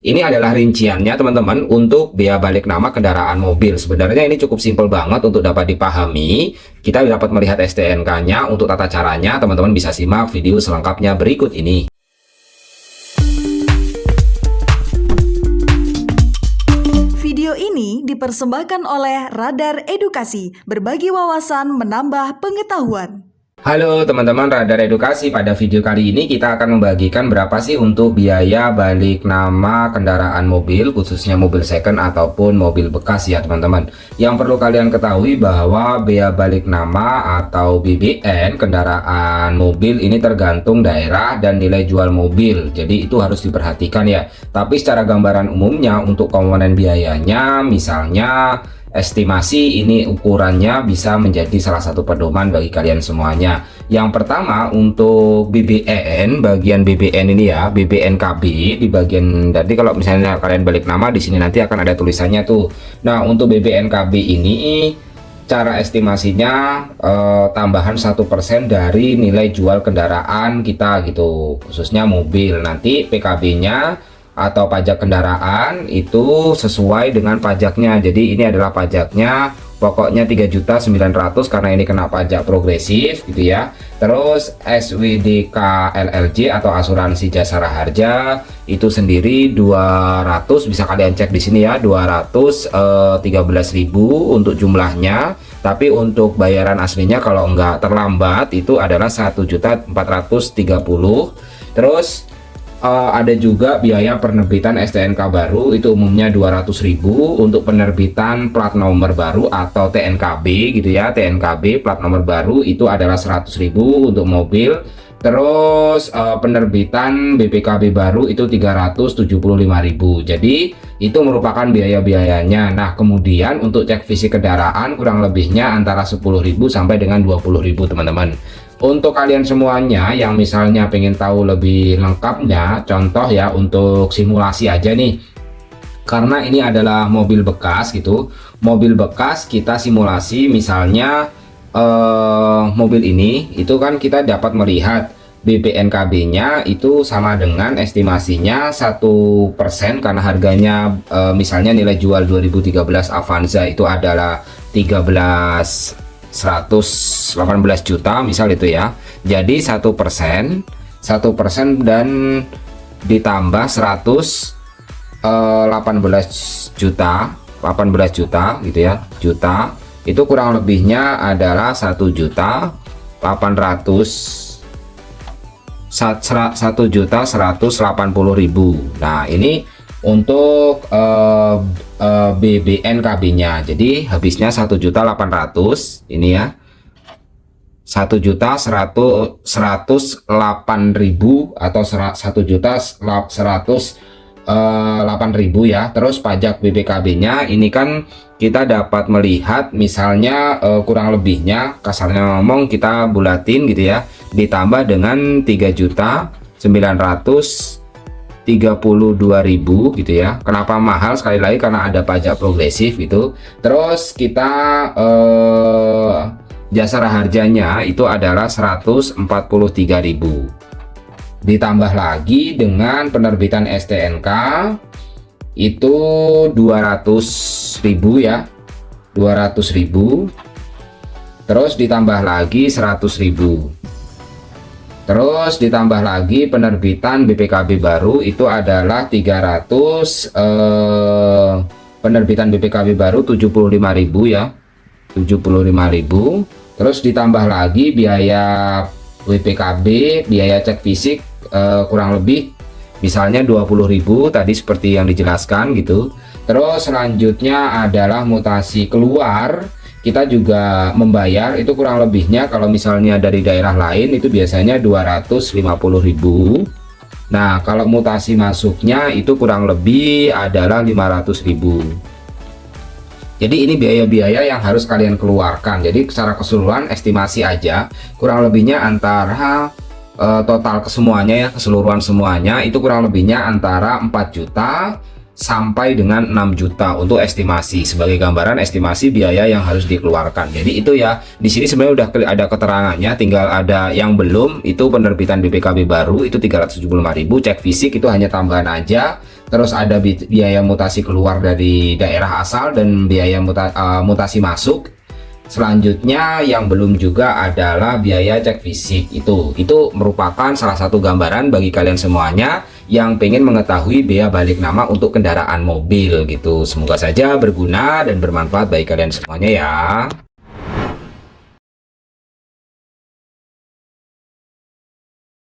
Ini adalah rinciannya teman-teman untuk biaya balik nama kendaraan mobil. Sebenarnya ini cukup simpel banget untuk dapat dipahami. Kita dapat melihat STNK-nya. Untuk tata caranya teman-teman bisa simak video selengkapnya berikut ini. Video ini dipersembahkan oleh Radar Edukasi, berbagi wawasan menambah pengetahuan. Halo teman-teman Radar Edukasi, pada video kali ini kita akan membagikan berapa sih untuk biaya balik nama kendaraan mobil, khususnya mobil second ataupun mobil bekas ya teman-teman. Yang perlu kalian ketahui bahwa biaya balik nama atau BBN kendaraan mobil ini tergantung daerah dan nilai jual mobil, jadi itu harus diperhatikan ya. Tapi secara gambaran umumnya untuk komponen biayanya, misalnya estimasi ini ukurannya bisa menjadi salah satu pedoman bagi kalian semuanya. Yang pertama untuk BBN, bagian BBN ini ya, BBNKB di bagian tadi kalau misalnya kalian balik nama di sini nanti akan ada tulisannya tuh. Nah, untuk BBNKB ini cara estimasinya tambahan 1% dari nilai jual kendaraan kita gitu, khususnya mobil. Nanti PKB-nya atau pajak kendaraan itu sesuai dengan pajaknya. Jadi ini adalah pajaknya, pokoknya 3.900.000 karena ini kena pajak progresif gitu ya. Terus SWDK LLJ atau asuransi jasara harja itu sendiri 200, bisa kalian cek di sini ya, 213.000 untuk jumlahnya. Tapi untuk bayaran aslinya kalau enggak terlambat itu adalah 1.430.000. Terus ada juga biaya penerbitan STNK baru, itu umumnya 200.000 untuk penerbitan plat nomor baru atau TNKB gitu ya. TNKB plat nomor baru itu adalah 100.000 untuk mobil. Terus penerbitan BPKB baru itu 375.000. Jadi itu merupakan biaya-biayanya. Nah, kemudian untuk cek fisik kendaraan kurang lebihnya antara 10.000 sampai dengan 20.000 teman-teman. Untuk kalian semuanya yang misalnya pengen tahu lebih lengkapnya, contoh ya untuk simulasi aja nih, karena ini adalah mobil bekas gitu. Mobil bekas kita simulasi misalnya mobil ini itu kan kita dapat melihat BPNKB-nya itu sama dengan estimasinya 1% karena harganya misalnya nilai jual 2013 Avanza itu adalah 118 juta misal itu ya. Jadi 1% dan ditambah 18 juta gitu ya, juta itu kurang lebihnya adalah 1.180.000. Nah, ini untuk BBNKB-nya. Jadi habisnya 1.800.000 ini ya. 1.108.000 atau 1.108.000 ya. Terus pajak BPKB-nya ini kan kita dapat melihat misalnya kurang lebihnya, kasarnya ngomong kita bulatin gitu ya, ditambah dengan 3.932.000 gitu ya. Kenapa mahal? Sekali lagi karena ada pajak progresif gitu. Terus kita jasara harjanya itu adalah 143.000. Ditambah lagi dengan penerbitan STNK itu 200.000 ya, 200.000. Terus ditambah lagi 100.000. Terus ditambah lagi penerbitan BPKB baru itu adalah 300 penerbitan BPKB baru 75.000 ya, 75.000. Terus ditambah lagi biaya BPKB, biaya cek fisik kurang lebih misalnya 20.000 tadi seperti yang dijelaskan gitu. Terus selanjutnya adalah mutasi keluar, kita juga membayar itu kurang lebihnya kalau misalnya dari daerah lain itu biasanya 250.000. Nah, kalau mutasi masuknya itu kurang lebih adalah 500.000. Jadi ini biaya-biaya yang harus kalian keluarkan. Jadi secara keseluruhan estimasi aja kurang lebihnya antara total kesemuanya ya, keseluruhan semuanya itu kurang lebihnya antara 4 juta sampai dengan 6 juta untuk estimasi, sebagai gambaran estimasi biaya yang harus dikeluarkan. Jadi itu ya, di sini sebenarnya udah ada keterangannya, tinggal ada yang belum, itu penerbitan BPKB baru itu 375.000, cek fisik itu hanya tambahan aja. terus ada biaya mutasi keluar dari daerah asal dan biaya mutasi masuk. Selanjutnya yang belum juga adalah biaya cek fisik. Itu merupakan salah satu gambaran bagi kalian semuanya yang pengen mengetahui biaya balik nama untuk kendaraan mobil gitu. Semoga saja berguna dan bermanfaat bagi kalian semuanya ya.